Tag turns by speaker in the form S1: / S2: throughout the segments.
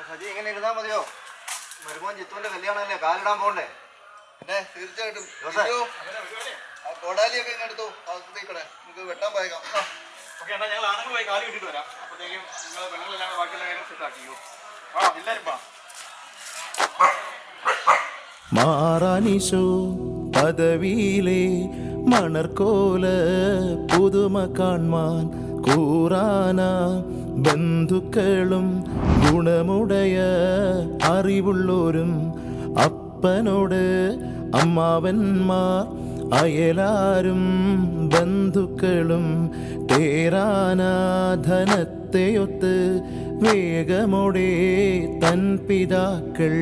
S1: സജി ഇങ്ങനെ ഇരുന്നാ മതിയോ? മരുമോൻ ജിത്തുവിന്റെ കല്യാണമല്ലേ, കാലിടാൻ പോണ്ടേ?
S2: പിന്നെ തീർച്ചയായിട്ടും ആ കോടാലിയൊക്കെ ഇങ്ങനെ എടുത്തു അകത്തേക്കടെ, നമുക്ക് വെട്ടാൻ പോയേക്കാം.
S3: ഞങ്ങൾ ആണുങ്ങൾ പോയി കാലി കിട്ടിട്ട് വരാം. അപ്പോഴത്തേക്കും നിങ്ങൾ പെണ്ണുങ്ങളെല്ലാം ബാക്കിയുള്ള കാര്യം സെറ്റ് ആക്കിയോ. എല്ലാവരും
S4: മാറാനിശോ പദവിയിലെ മണർക്കോല പുതുമ കാൺമാൻ കൂറാന ബന്ധുക്കളും ഗുണമുടയ അറിവുള്ളോരും അപ്പനോട് അമ്മാവന്മാർ അയലാരും ബന്ധുക്കളും തേരാനാധനത്തെയൊത്ത് വേഗമോടെ തൻ പിതാക്കൾ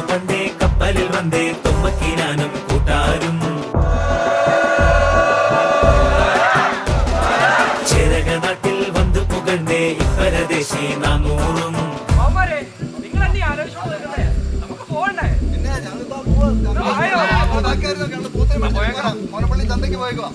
S5: പണ്ടേ കപ്പലിൽ വന്നേ തുമ്പക്കീനാനും കൂട്ടാരും ചെരക നാട്ടിൽ വന്നു പുകഴ്ന്നേ ഇപ്പരദേശി നാനൂറും.
S2: പിന്നെ ഞങ്ങൾ മോനപ്പള്ളി ചന്തയ്ക്ക് പോയേക്കുവാ.